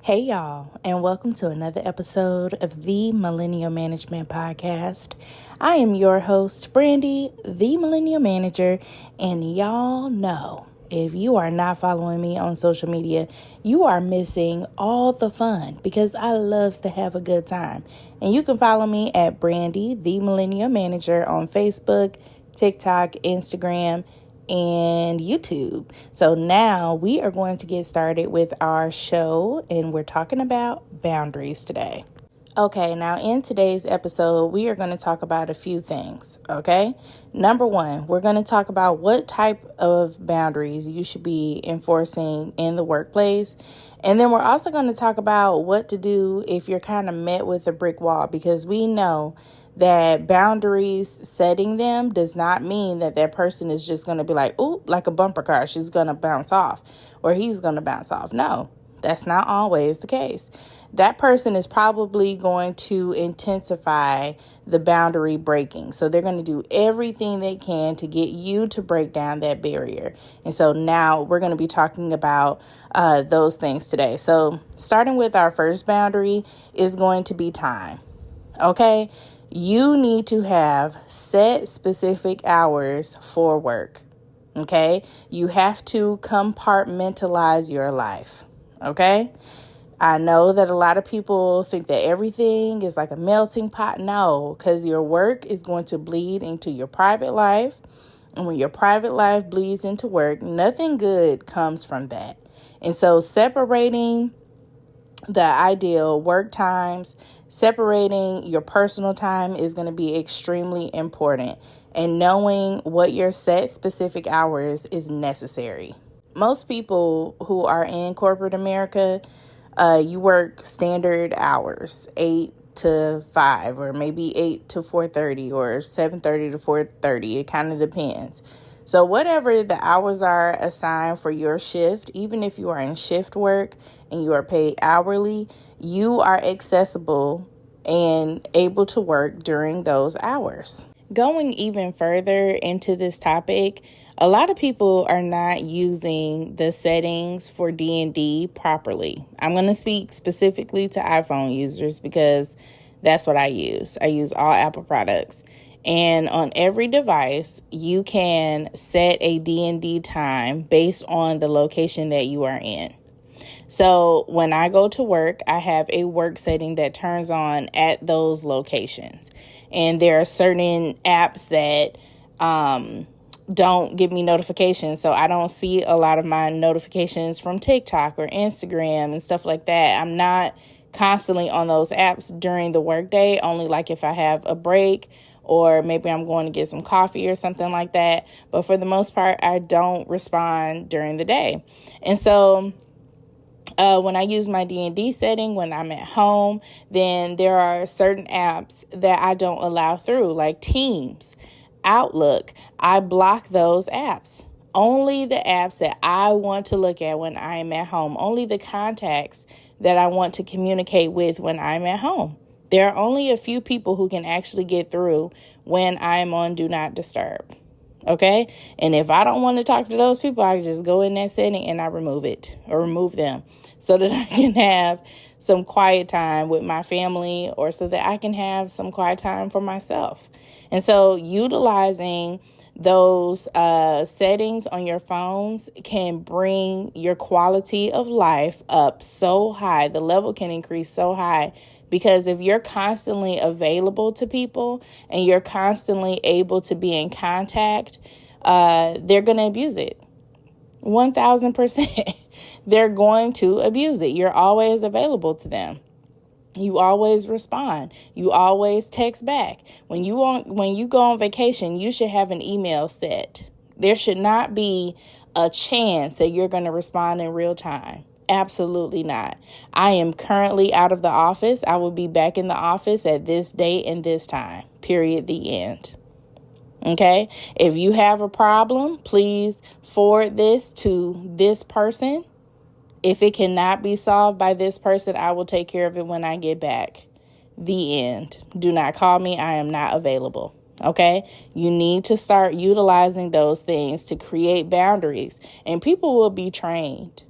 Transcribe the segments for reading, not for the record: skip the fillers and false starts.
Hey, y'all, and welcome to another episode of the Millennial Management Podcast. I am your host, Brandi, the Millennial Manager, and y'all know if you are not following me on social media, you are missing all the fun because I loves to have a good time. And you can follow me at Brandi, the Millennial Manager on Facebook, TikTok, Instagram, and YouTube. So now we are going to get started with our show, and we're talking about boundaries today. Okay, now in today's episode, we are going to talk about a few things, okay? Number one, we're going to talk about what type of boundaries you should be enforcing in the workplace. And then we're also going to talk about what to do if you're kind of met with a brick wall, because we know that boundaries, setting them does not mean that that person is just going to be like, ooh, like a bumper car, she's going to bounce off or he's going to bounce off. No, that's not always the case. That person is probably going to intensify the boundary breaking. So they're going to do everything they can to get you to break down that barrier. And so now we're going to be talking about those things today. So starting with our first boundary is going to be time. Okay. You need to have set specific hours for work, okay? You have to compartmentalize your life, okay? I know that a lot of people think that everything is like a melting pot. No, because your work is going to bleed into your private life. And when your private life bleeds into work, nothing good comes from that. And so separating the ideal work times, separating your personal time is going to be extremely important, and knowing what your set specific hours is necessary. Most people who are in corporate America, you work standard hours, 8 to 5, or maybe 8 to 4:30 or 7:30 to 4:30. It kind of depends. So whatever the hours are assigned for your shift, even if you are in shift work and you are paid hourly, you are accessible and able to work during those hours. Going even further into this topic, a lot of people are not using the settings for D&D properly. I'm going to speak specifically to iPhone users because that's what I use. I use all Apple products. And on every device, you can set a D&D time based on the location that you are in. So when I go to work, I have a work setting that turns on at those locations. And there are certain apps that don't give me notifications. So I don't see a lot of my notifications from TikTok or Instagram and stuff like that. I'm not constantly on those apps during the workday, only like if I have a break or maybe I'm going to get some coffee or something like that. But for the most part, I don't respond during the day. And so when I use my D&D setting, when I'm at home, then there are certain apps that I don't allow through, like Teams, Outlook. I block those apps. Only the apps that I want to look at when I'm at home. Only the contacts that I want to communicate with when I'm at home. There are only a few people who can actually get through when I'm on Do Not Disturb. Okay? And if I don't want to talk to those people, I can just go in that setting and I remove it or remove them so that I can have some quiet time with my family or so that I can have some quiet time for myself. And so utilizing those settings on your phones can bring your quality of life up so high. The level can increase so high. Because if you're constantly available to people and you're constantly able to be in contact, they're going to abuse it. 1,000%. They're going to abuse it. You're always available to them. You always respond. You always text back. When you go on vacation, you should have an email set. There should not be a chance that you're going to respond in real time. Absolutely not. I am currently out of the office. I will be back in the office at this date and this time. Period. The end. Okay. If you have a problem, please forward this to this person. If it cannot be solved by this person, I will take care of it when I get back. The end. Do not call me. I am not available. Okay. You need to start utilizing those things to create boundaries, and people will be trained.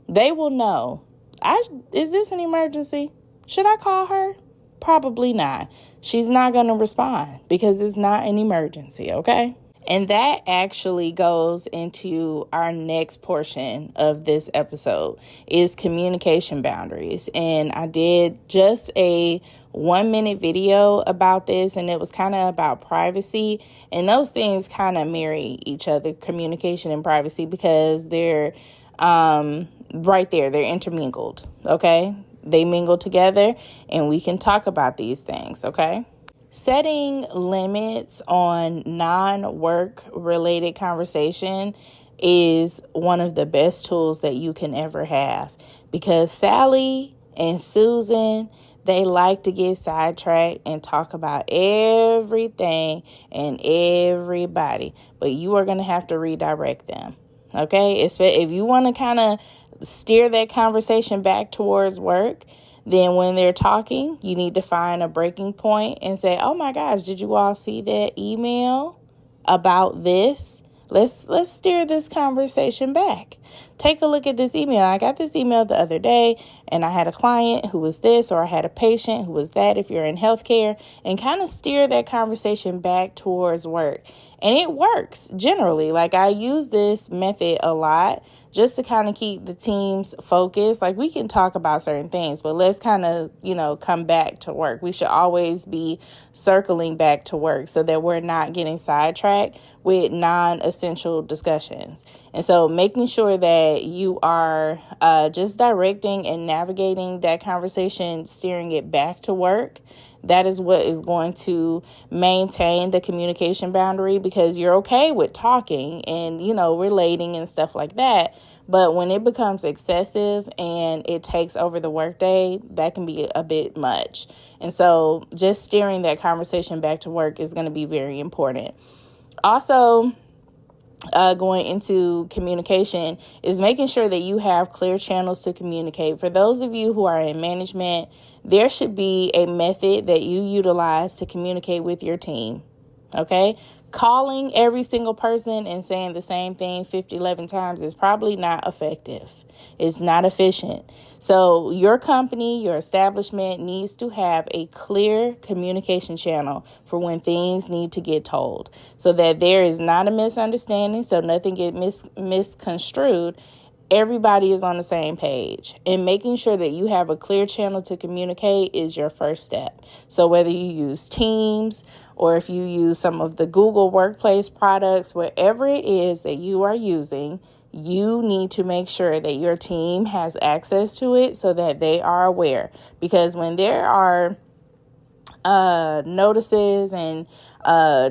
They will know. Is this an emergency? Should I call her? Probably not. She's not going to respond because it's not an emergency, okay? And that actually goes into our next portion of this episode is communication boundaries. And I did just a 1-minute video about this, and it was kind of about privacy. And those things kind of marry each other, communication and privacy, because they're right there. They're intermingled, okay? They mingle together, and we can talk about these things, okay? Setting limits on non-work related conversation is one of the best tools that you can ever have, because Sally and Susan, they like to get sidetracked and talk about everything and everybody, but you are going to have to redirect them. Okay, if you want to kind of steer that conversation back towards work, then when they're talking, you need to find a breaking point and say, oh my gosh, did you all see that email about this? Let's steer this conversation back. Take a look at this email. I got this email the other day, and I had a client who was this, or I had a patient who was that, if you're in healthcare, and kind of steer that conversation back towards work. And it works generally. Like, I use this method a lot just to kind of keep the teams focused. Like, we can talk about certain things, but let's kind of, come back to work. We should always be circling back to work so that we're not getting sidetracked with non-essential discussions. And so making sure that you are just directing and navigating that conversation, steering it back to work, that is what is going to maintain the communication boundary, because you're okay with talking and, relating and stuff like that. But when it becomes excessive and it takes over the workday, that can be a bit much. And so just steering that conversation back to work is going to be very important. Also, going into communication is making sure that you have clear channels to communicate. For those of you who are in management, there should be a method that you utilize to communicate with your team. Okay? Calling every single person and saying the same thing 11 times is probably not effective. It's not efficient. So your company, your establishment needs to have a clear communication channel for when things need to get told, so that there is not a misunderstanding, so nothing gets misconstrued. Everybody is on the same page, and making sure that you have a clear channel to communicate is your first step. So whether you use Teams or if you use some of the Google Workplace products, whatever it is that you are using, you need to make sure that your team has access to it so that they are aware. Because when there are notices and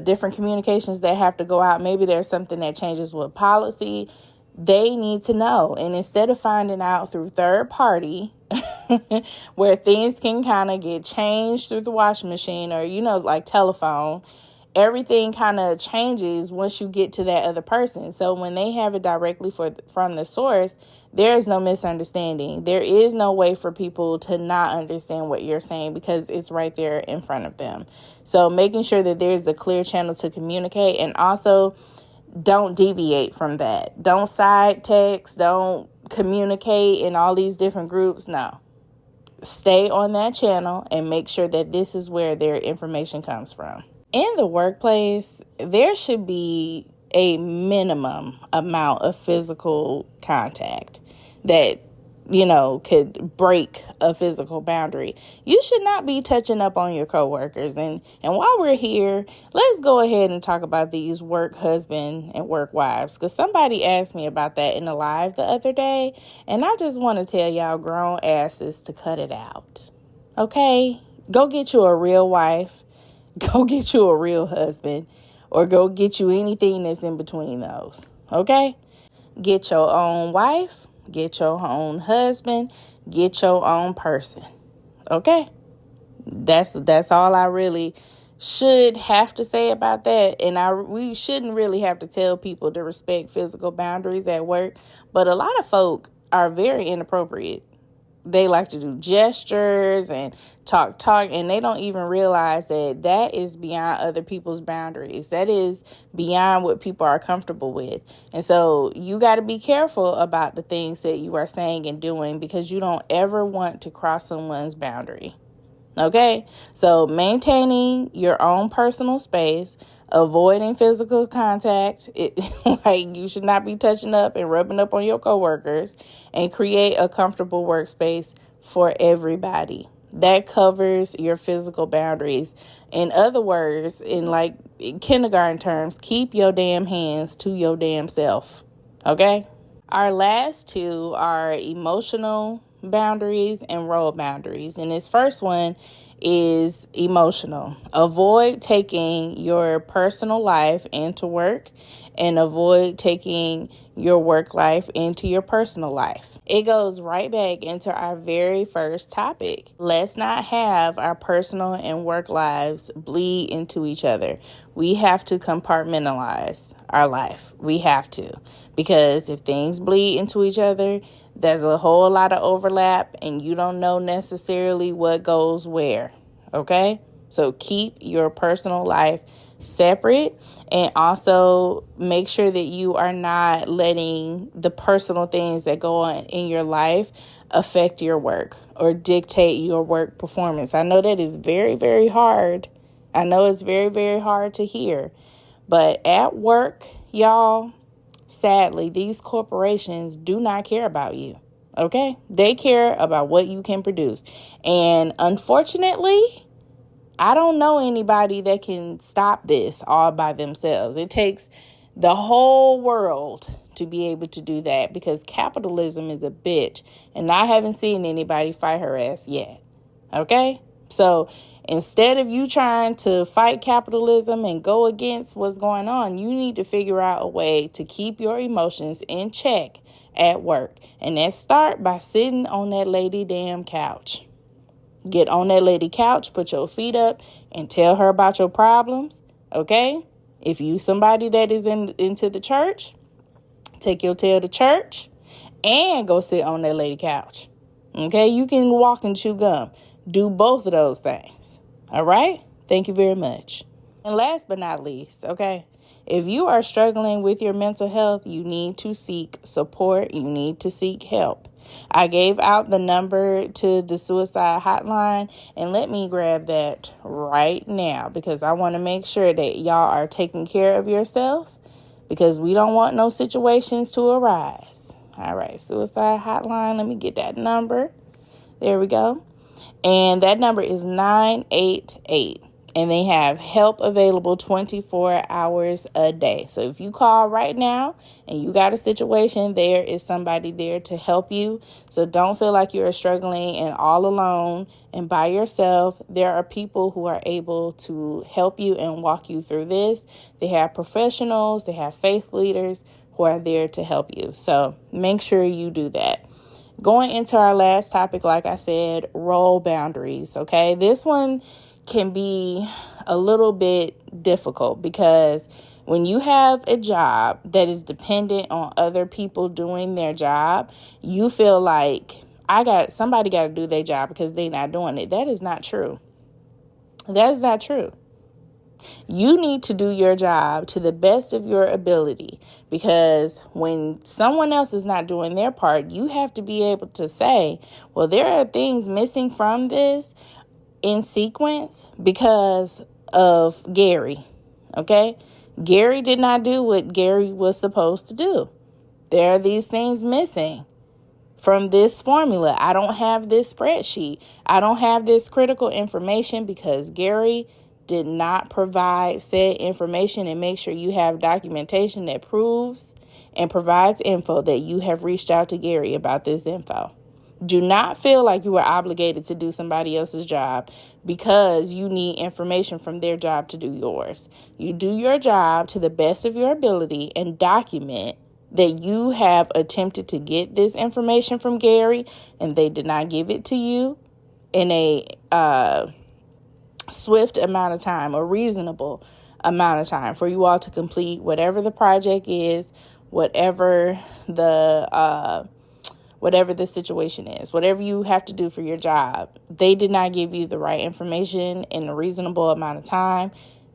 different communications that have to go out, maybe there's something that changes with policy, they need to know. And instead of finding out through third party, where things can kind of get changed through the washing machine or, like telephone, everything kind of changes once you get to that other person. So when they have it directly from the source, there is no misunderstanding. There is no way for people to not understand what you're saying because it's right there in front of them. So making sure that there's a clear channel to communicate, and also don't deviate from that. Don't side text, don't communicate in all these different groups. No. Stay on that channel and make sure that this is where their information comes from. In the workplace, there should be a minimum amount of physical contact that, could break a physical boundary. You should not be touching up on your coworkers. And while we're here, let's go ahead and talk about these work husband and work wives, because somebody asked me about that in the live the other day. And I just want to tell y'all grown asses to cut it out. Okay? Go get you a real wife. Go get you a real husband, or go get you anything that's in between those. Okay? Get your own wife. Get your own husband. Get your own person. Okay? That's all I really should have to say about that. And we shouldn't really have to tell people to respect physical boundaries at work. But a lot of folk are very inappropriate. They like to do gestures and talk, and they don't even realize that that is beyond other people's boundaries. That is beyond what people are comfortable with. And so you got to be careful about the things that you are saying and doing, because you don't ever want to cross someone's boundary. Okay? So maintaining your own personal space, avoiding physical contact, like you should not be touching up and rubbing up on your coworkers, and create a comfortable workspace for everybody. That covers your physical boundaries. In other words, in kindergarten terms, keep your damn hands to your damn self. Okay? Our last two are emotional boundaries and role boundaries. And this first one is emotional. Avoid taking your personal life into work, and avoid taking your work life into your personal life. It goes right back into our very first topic. Let's not have our personal and work lives bleed into each other. We have to compartmentalize our life. We have to. Because if things bleed into each other, there's a whole lot of overlap, and you don't know necessarily what goes where. Okay? So keep your personal life separate, and also make sure that you are not letting the personal things that go on in your life affect your work or dictate your work performance. I know that is very, very hard. I know it's very, very hard to hear. But at work, y'all, sadly, these corporations do not care about you. Okay? They care about what you can produce. And unfortunately, I don't know anybody that can stop this all by themselves. It takes the whole world to be able to do that, because capitalism is a bitch, and I haven't seen anybody fight her ass yet. Okay? So instead of you trying to fight capitalism and go against what's going on, you need to figure out a way to keep your emotions in check at work. And that start by sitting on that lady damn couch. Get on that lady couch, put your feet up, and tell her about your problems, okay? If you somebody that is into the church, take your tail to church and go sit on that lady couch, okay? You can walk and chew gum. Do both of those things, all right? Thank you very much. And last but not least, okay, if you are struggling with your mental health, you need to seek support. You need to seek help. I gave out the number to the suicide hotline, and let me grab that right now, because I want to make sure that y'all are taking care of yourself, because we don't want no situations to arise. All right, suicide hotline. Let me get that number. There we go. And that number is 988. And they have help available 24 hours a day. So if you call right now and you got a situation, there is somebody there to help you. So don't feel like you're struggling and all alone and by yourself. There are people who are able to help you and walk you through this. They have professionals, they have faith leaders who are there to help you. So make sure you do that. Going into our last topic, like I said, role boundaries. Okay, this one can be a little bit difficult, because when you have a job that is dependent on other people doing their job, you feel like somebody got to do their job because they're not doing it. That is not true. That is not true. You need to do your job to the best of your ability, because when someone else is not doing their part, you have to be able to say, well, there are things missing from this in sequence because of Gary. Okay? Gary did not do what Gary was supposed to do. There are these things missing from this formula. I don't have this spreadsheet. I don't have this critical information because Gary did not provide said information, and make sure you have documentation that proves and provides info that you have reached out to Gary about this info. Do not feel like you are obligated to do somebody else's job because you need information from their job to do yours. You do your job to the best of your ability and document that you have attempted to get this information from Gary and they did not give it to you in a swift amount of time or reasonable amount of time for you all to complete whatever the project is, whatever whatever the situation is, whatever you have to do for your job. They did not give you the right information in a reasonable amount of time.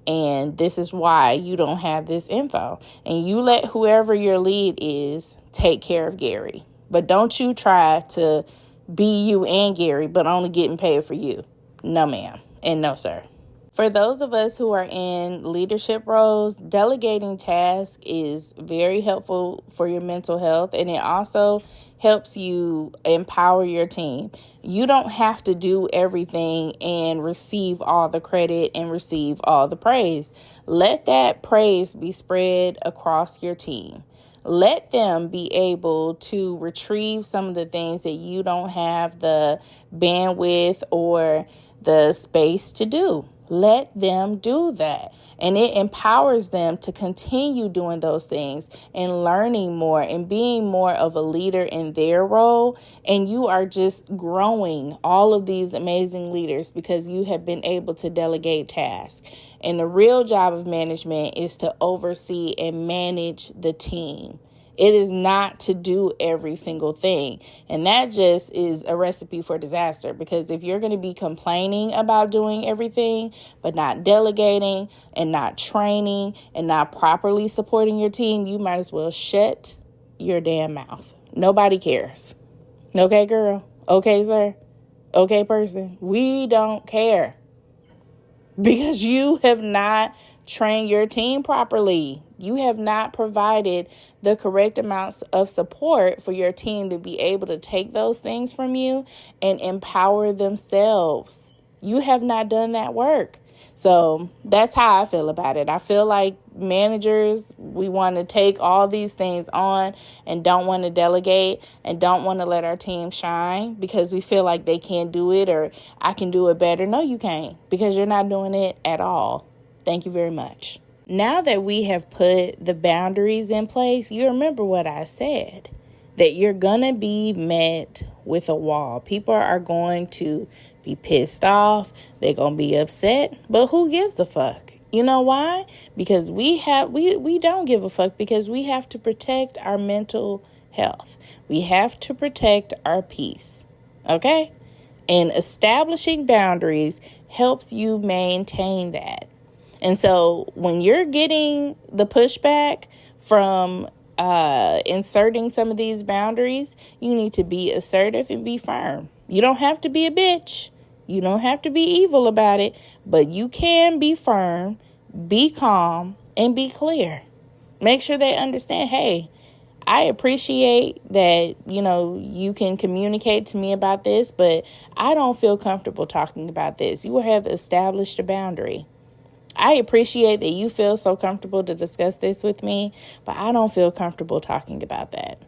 And this is why you don't have this info. And you let whoever your lead is take care of Gary. But don't you try to be you and Gary, but only getting paid for you. No, ma'am. And no, sir. For those of us who are in leadership roles, delegating tasks is very helpful for your mental health. And it also helps you empower your team. You don't have to do everything and receive all the credit and receive all the praise. Let that praise be spread across your team. Let them be able to retrieve some of the things that you don't have the bandwidth or the space to do. Let them do that. And it empowers them to continue doing those things and learning more and being more of a leader in their role. And you are just growing all of these amazing leaders because you have been able to delegate tasks. And the real job of management is to oversee and manage the team. It is not to do every single thing. And that just is a recipe for disaster, because if you're going to be complaining about doing everything, but not delegating and not training and not properly supporting your team, you might as well shut your damn mouth. Nobody cares. Okay, girl? Okay, sir? Okay, person? We don't care, because you have not trained your team properly. You have not provided the correct amounts of support for your team to be able to take those things from you and empower themselves. You have not done that work. So that's how I feel about it. I feel like managers, we want to take all these things on and don't want to delegate and don't want to let our team shine because we feel like they can't do it or I can do it better. No, you can't, because you're not doing it at all. Thank you very much. Now that we have put the boundaries in place, you remember what I said, that you're going to be met with a wall. People are going to be pissed off. They're going to be upset. But who gives a fuck? You know why? Because we don't give a fuck, because we have to protect our mental health. We have to protect our peace. Okay? And establishing boundaries helps you maintain that. And so when you're getting the pushback from inserting some of these boundaries, you need to be assertive and be firm. You don't have to be a bitch. You don't have to be evil about it, but you can be firm, be calm, and be clear. Make sure they understand, hey, I appreciate that, you can communicate to me about this, but I don't feel comfortable talking about this. You have established a boundary. I appreciate that you feel so comfortable to discuss this with me, but I don't feel comfortable talking about that.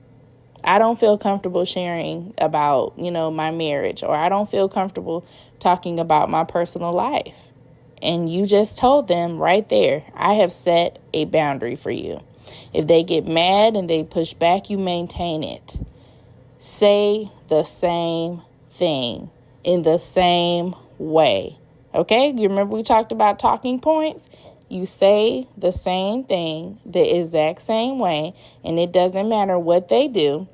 I don't feel comfortable sharing about, my marriage, or I don't feel comfortable talking about my personal life. And you just told them right there, I have set a boundary for you. If they get mad and they push back, you maintain it. Say the same thing in the same way. Okay, you remember we talked about talking points? You say the same thing the exact same way, and it doesn't matter what they do.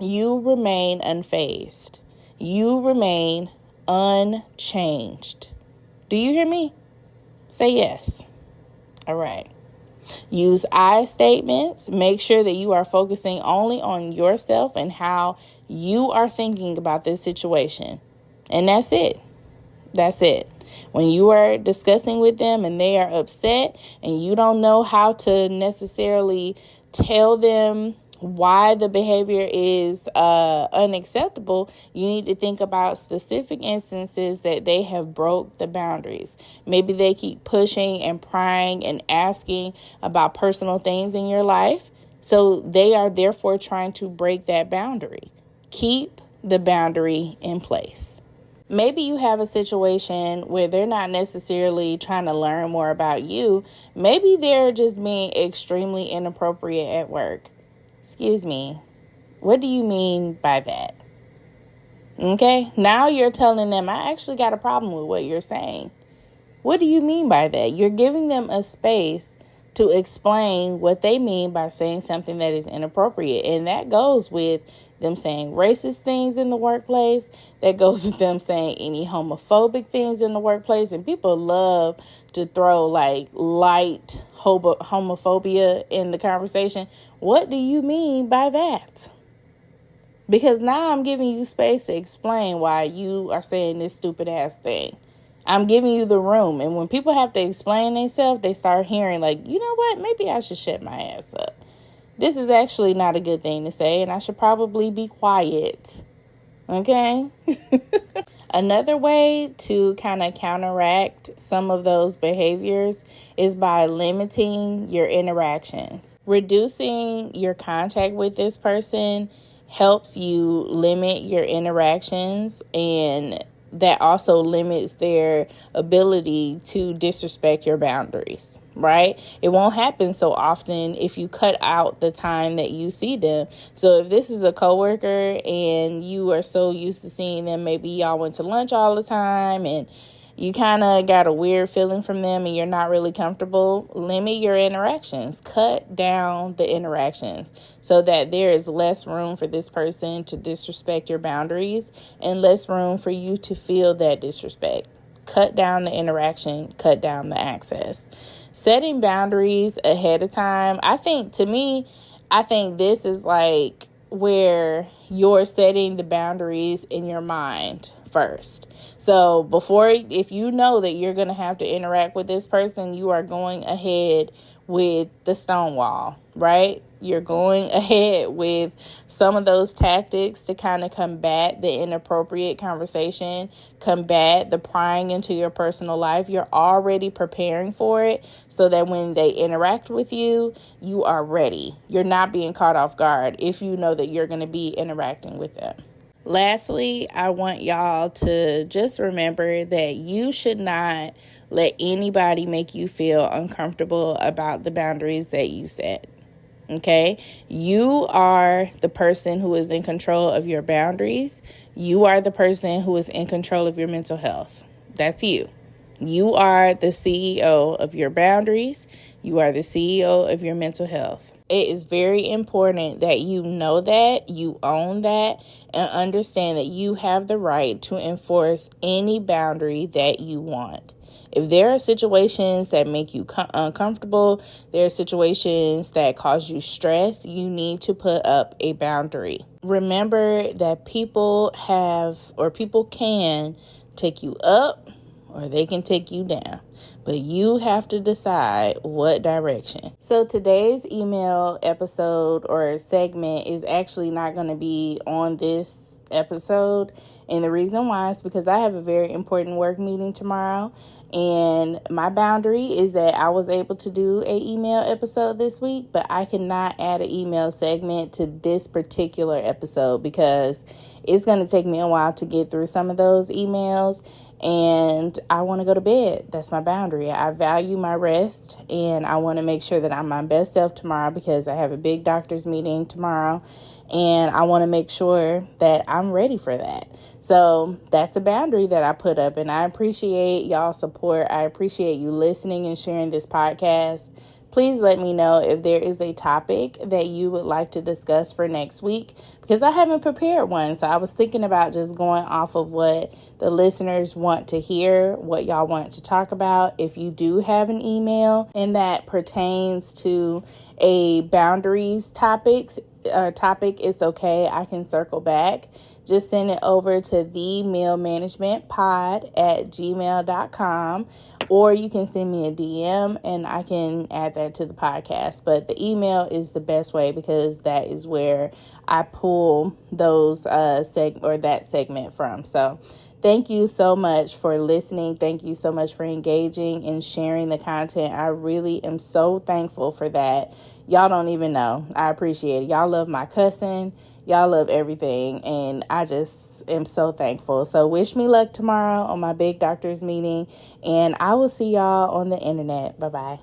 You remain unfazed. You remain unchanged. Do you hear me? Say yes. All right. Use I statements. Make sure that you are focusing only on yourself and how you are thinking about this situation. And that's it. That's it. When you are discussing with them and they are upset and you don't know how to necessarily tell them why the behavior is unacceptable, you need to think about specific instances that they have broke the boundaries. Maybe they keep pushing and prying and asking about personal things in your life, so they are therefore trying to break that boundary. Keep the boundary in place. Maybe you have a situation where they're not necessarily trying to learn more about you. Maybe they're just being extremely inappropriate at work. Excuse me, what do you mean by that? Okay, now you're telling them, I actually got a problem with what you're saying. What do you mean by that? You're giving them a space to explain what they mean by saying something that is inappropriate. And that goes with them saying racist things in the workplace. That goes with them saying any homophobic things in the workplace. And people love to throw like light homophobia in the conversation. What do you mean by that? Because now I'm giving you space to explain why you are saying this stupid ass thing. I'm giving you the room. And when people have to explain themselves, they start hearing like, you know what? Maybe I should shut my ass up. This is actually not a good thing to say, and I should probably be quiet. Okay? Another way to kind of counteract some of those behaviors is by limiting your interactions. Reducing your contact with this person helps you limit your interactions, and that also limits their ability to disrespect your boundaries, right? It won't happen so often if you cut out the time that you see them. So if this is a coworker and you are so used to seeing them, maybe y'all went to lunch all the time and you kind of got a weird feeling from them and you're not really comfortable, limit your interactions. Cut down the interactions so that there is less room for this person to disrespect your boundaries and less room for you to feel that disrespect. Cut down the interaction, cut down the access. Setting boundaries ahead of time, I think this is like where you're setting the boundaries in your mind first. So if you know that you're going to have to interact with this person, you are going ahead with the stonewall, right? You're going ahead with some of those tactics to kind of combat the inappropriate conversation, combat the prying into your personal life. You're already preparing for it so that when they interact with you, you are ready. You're not being caught off guard if you know that you're going to be interacting with them. Lastly, I want y'all to just remember that you should not let anybody make you feel uncomfortable about the boundaries that you set. Okay? You are the person who is in control of your boundaries. You are the person who is in control of your mental health. That's you. You are the CEO of your boundaries. You are the CEO of your mental health. It is very important that you know that, you own that, and understand that you have the right to enforce any boundary that you want. If there are situations that make you uncomfortable, there are situations that cause you stress, you need to put up a boundary. Remember that people can take you up or they can take you down, but you have to decide what direction. So today's email episode or segment is actually not going to be on this episode. And the reason why is because I have a very important work meeting tomorrow. And my boundary is that I was able to do an email episode this week, but I cannot add an email segment to this particular episode because it's going to take me a while to get through some of those emails. And I want to go to bed. That's my boundary. I value my rest and I want to make sure that I'm my best self tomorrow because I have a big doctor's meeting tomorrow. And I want to make sure that I'm ready for that. So that's a boundary that I put up. And I appreciate y'all's support. I appreciate you listening and sharing this podcast. Please let me know if there is a topic that you would like to discuss for next week, because I haven't prepared one. So I was thinking about just going off of what the listeners want to hear, what y'all want to talk about. If you do have an email and that pertains to a boundaries topic, it's okay. I can circle back. Just send it over to themailmanagementpod@gmail.com, or you can send me a DM and I can add that to the podcast. But the email is the best way because that is where I pull those that segment from. So thank you so much for listening. Thank you so much for engaging and sharing the content. I really am so thankful for that. Y'all don't even know. I appreciate it. Y'all love my cussing. Y'all love everything. And I just am so thankful. So wish me luck tomorrow on my big doctor's meeting. And I will see y'all on the internet. Bye-bye.